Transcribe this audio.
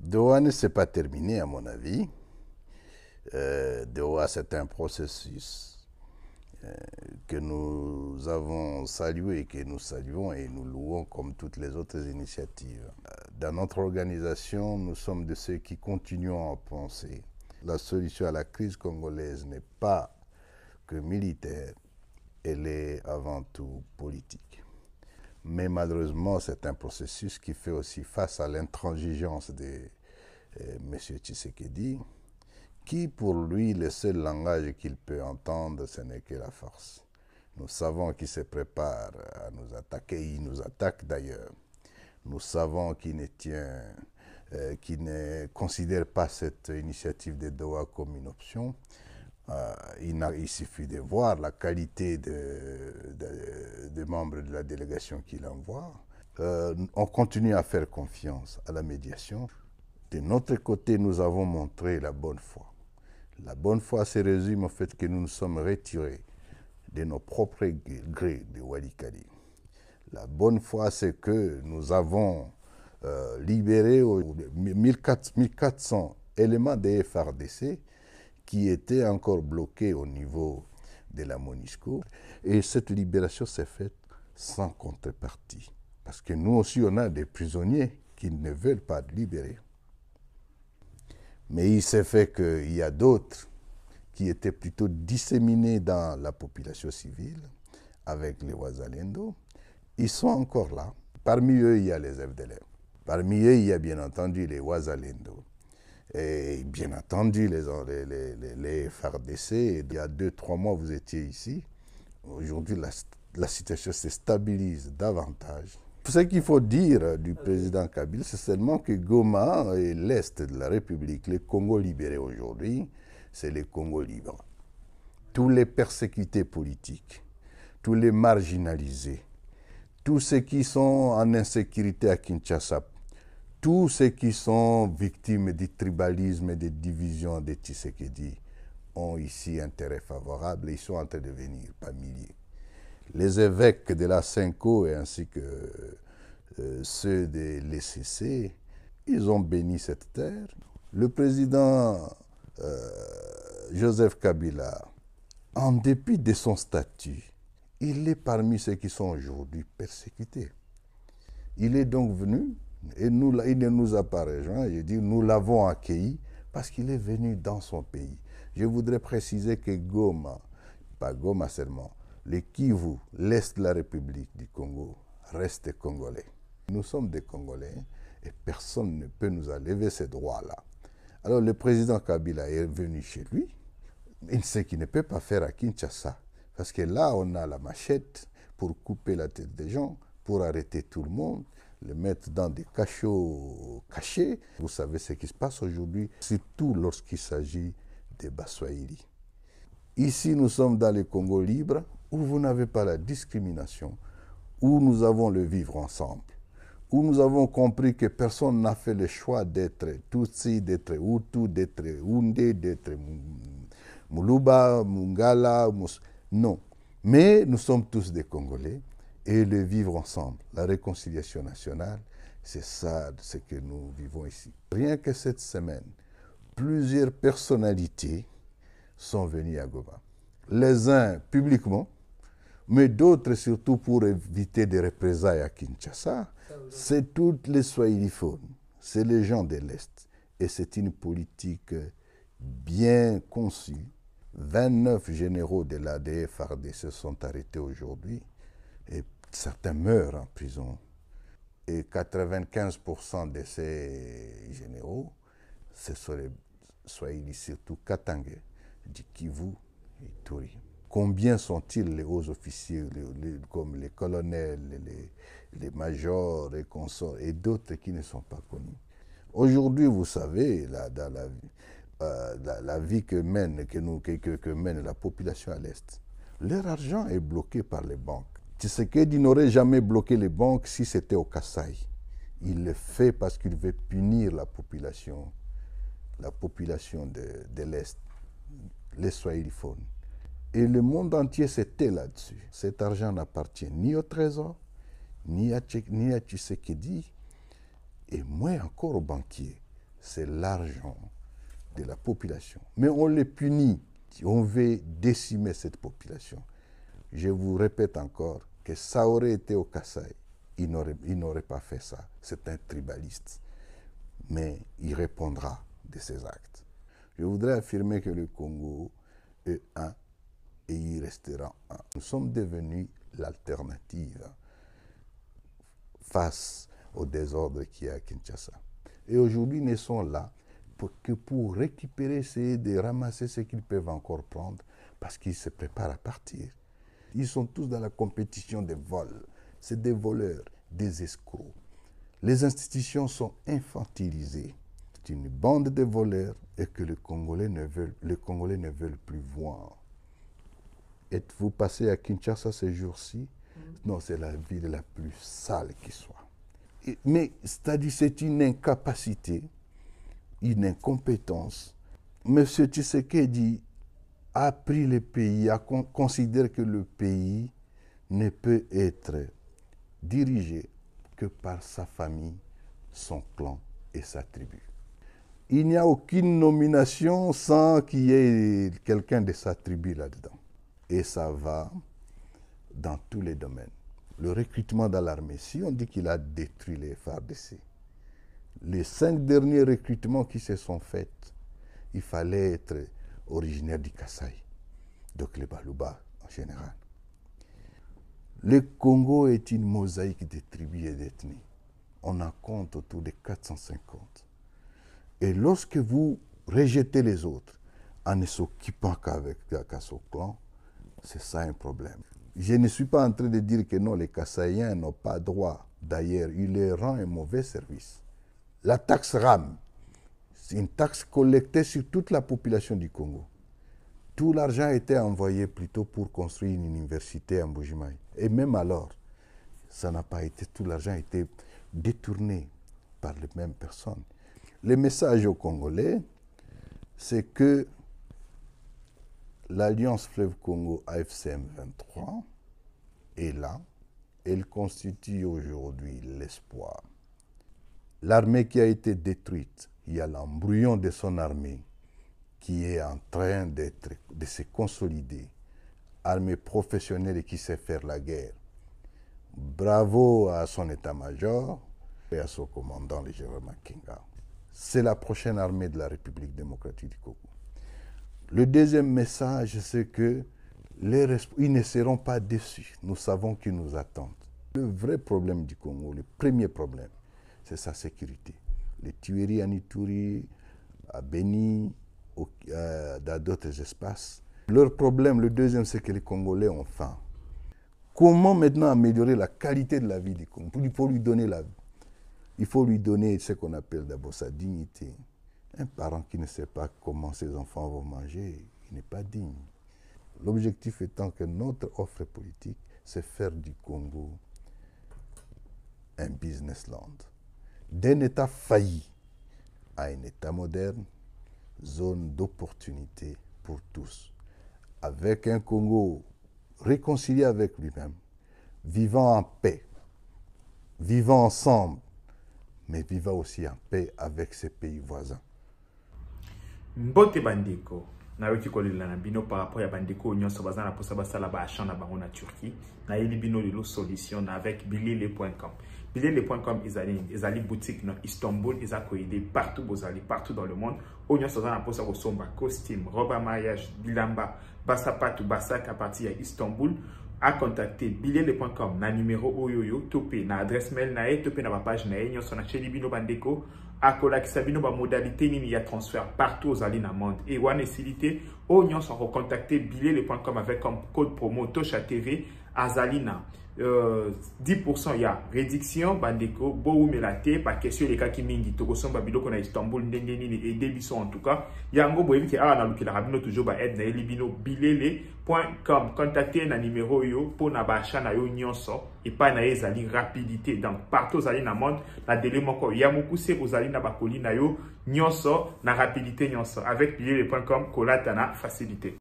Doha ne s'est pas terminé, à mon avis. Doha, c'est un processus que nous avons salué, que nous saluons et nous louons comme toutes les autres initiatives. Dans notre organisation, nous sommes de ceux qui continuons à penser. La solution à la crise congolaise n'est pas que militaire, elle est avant tout politique. Mais malheureusement, c'est un processus qui fait aussi face à l'intransigeance de M. Tshisekedi, qui pour lui, le seul langage qu'il peut entendre, ce n'est que la force. Nous savons qu'il se prépare à nous attaquer, il nous attaque d'ailleurs. Nous savons qu'il ne considère pas cette initiative de Doha comme une option. Il suffit de voir la qualité des membres de la délégation qu'il envoie. On continue à faire confiance à la médiation. De notre côté, nous avons montré la bonne foi. La bonne foi se résume au fait que nous nous sommes retirés de nos propres grés de Walikali. La bonne foi, c'est que nous avons libéré 1400 éléments des FARDC qui étaient encore bloqués au niveau de la MONUSCO. Et cette libération s'est faite sans contrepartie. Parce que nous aussi, on a des prisonniers qui ne veulent pas libérer. Mais il s'est fait qu'il y a d'autres qui étaient plutôt disséminés dans la population civile avec les Wazalendo. Ils sont encore là. Parmi eux, il y a les FDLR. Parmi eux, il y a bien entendu les Wazalendo. Et bien entendu, les FARDC. Il y a 2-3 mois, vous étiez ici. Aujourd'hui, la situation se stabilise davantage. Ce qu'il faut dire du président Kabila, c'est seulement que Goma et l'Est de la République, le Congo libéré aujourd'hui, c'est le Congo libre. Tous les persécutés politiques, tous les marginalisés, tous ceux qui sont en insécurité à Kinshasa, tous ceux qui sont victimes du tribalisme et des divisions de Tshisekedi ont ici intérêt favorable et ils sont en train de venir par milliers. Les évêques de la Cinco et ainsi que ceux de l'ECC, ils ont béni cette terre. Le président Joseph Kabila, en dépit de son statut, il est parmi ceux qui sont aujourd'hui persécutés. Il est donc venu, et il ne nous a pas rejoints, je dis nous l'avons accueilli parce qu'il est venu dans son pays. Je voudrais préciser que Goma, pas Goma seulement, le Kivu, l'Est de la République du Congo, reste congolais. Nous sommes des Congolais et personne ne peut nous enlever ces droits-là. Alors le président Kabila est venu chez lui, il sait qu'il ne peut pas faire à Kinshasa, parce que là on a la machette pour couper la tête des gens, pour arrêter tout le monde, le mettre dans des cachots cachés. Vous savez ce qui se passe aujourd'hui, surtout lorsqu'il s'agit des Baswahili. Ici, nous sommes dans le Congo libre, où vous n'avez pas la discrimination, où nous avons le vivre ensemble, où nous avons compris que personne n'a fait le choix d'être Tutsi, d'être Hutu, d'être Houndé, d'être Muluba, Mungala, non. Mais nous sommes tous des Congolais et le vivre ensemble, la réconciliation nationale, c'est ça ce que nous vivons ici. Rien que cette semaine, plusieurs personnalités sont venus à Goma. Les uns publiquement, mais d'autres surtout pour éviter des représailles à Kinshasa. C'est toutes les Swahiliphones, c'est les gens de l'Est. Et c'est une politique bien conçue. 29 généraux de l'ADF-RDC sont arrêtés aujourd'hui et certains meurent en prison. Et 95% de ces généraux, ce sont les Swahili, surtout Katangé, du Kivu et Turi. Combien sont-ils les hauts officiers, comme les colonels, les majors, les consorts, et d'autres qui ne sont pas connus? Aujourd'hui, vous savez, dans la vie que mène la population à l'Est, leur argent est bloqué par les banques. Tshisekedi n'aurait jamais bloqué les banques si c'était au Kasaï. Il le fait parce qu'il veut punir la population de l'Est, les Swahiliphones. Et le monde entier s'était là-dessus. Cet argent n'appartient ni au Trésor, ni à Tshisekedi, et moins encore aux banquiers. c'est l'argent de la population. Mais on les punit. On veut décimer cette population. Je vous répète encore que ça aurait été au Kasaï. Il n'aurait pas fait ça. C'est un tribaliste. Mais il répondra de ses actes. Je voudrais affirmer que le Congo est un et il restera un. Nous sommes devenus l'alternative face au désordre qu'il y a à Kinshasa. Et aujourd'hui, nous sommes là pour récupérer, essayer de ramasser ce qu'ils peuvent encore prendre parce qu'ils se préparent à partir. Ils sont tous dans la compétition des vols. C'est des voleurs, des escrocs. Les institutions sont infantilisées. C'est une bande de voleurs et que les Congolais ne veulent plus voir. Êtes-vous passé à Kinshasa ces jours-ci? Non, c'est la ville la plus sale qui soit. Mais c'est-à-dire c'est une incapacité, une incompétence. Monsieur Tshisekedi a pris le pays, considère que le pays ne peut être dirigé que par sa famille, son clan et sa tribu. Il n'y a aucune nomination sans qu'il y ait quelqu'un de sa tribu là-dedans. Et ça va dans tous les domaines. Le recrutement dans l'armée, si on dit qu'il a détruit les FARDC, les 5 derniers recrutements qui se sont faits, il fallait être originaire du Kasaï, donc les Baluba en général. Le Congo est une mosaïque de tribus et d'ethnies. On en compte autour de 450. Et lorsque vous rejetez les autres en ne s'occupant qu'à son clan, c'est ça un problème. Je ne suis pas en train de dire que non, les Kassaïens n'ont pas droit. D'ailleurs, il leur rend un mauvais service. La taxe RAM, c'est une taxe collectée sur toute la population du Congo. Tout l'argent a été envoyé plutôt pour construire une université à Mbujimaï. Et même alors, ça n'a pas été, tout l'argent a été détourné par les mêmes personnes. Le message aux Congolais, c'est que l'Alliance Fleuve Congo AFCM 23 est là. Elle constitue aujourd'hui l'espoir. L'armée qui a été détruite, il y a l'embryon de son armée qui est en train de se consolider. Armée professionnelle et qui sait faire la guerre. Bravo à son état-major et à son commandant, le général Makenga. C'est la prochaine armée de la République démocratique du Congo. Le deuxième message, c'est que ils ne seront pas déçus. Nous savons qu'ils nous attendent. Le vrai problème du Congo, le premier problème, c'est sa sécurité. Les tueries à Ituri, à Beni, dans d'autres espaces. Leur problème, le deuxième, c'est que les Congolais ont faim. Comment maintenant améliorer la qualité de la vie du Congo? Il faut lui donner ce qu'on appelle d'abord sa dignité. Un parent qui ne sait pas comment ses enfants vont manger, il n'est pas digne. L'objectif étant que notre offre politique, c'est faire du Congo un business land. D'un État failli à un État moderne, zone d'opportunité pour tous. Avec un Congo réconcilié avec lui-même, vivant en paix, vivant ensemble, mais vivant aussi en paix avec ses pays voisins. Mbote bandeko na yoki kolela na bino par rapport ya bandeko nyonso bazana posa basala ba achat na bango na Turquie na yeli bino lelo solution avec bilele.com. Bilele.com ezali boutique na Istanbul, ezako aider partout partout dans le monde. Onyo sozana posa ko somba costume, robe à mariage, bilamba, basapatu, basak à partir ya Istanbul. À contacter bilele.com na numéro oyoyo topé na adresse mail na topé na page na nyonso na cheli bino bandeko akolakisa bino ba modalité nini ya transfert partout aux alines monde et wane silité o nyonso recontacter bilele.com avec comme code promo Tosha TV azalina 10% ya réduction bandeko bo melate pa question les cas qui mingi to kosomba biloko na Istanbul ndenge nini et debiso en tout cas yango boyebi ke na lukila rabino toujours ba aide na elibino bilele.com contacter na numéro yo pour na ba achat na yo nyonso et pas na ezali rapidité donc partout aux alines monde na délai moko ya mokuse aux alines na bakoli na yo nyonso na rapidité nyonso avec bilele.com kolata na facilité.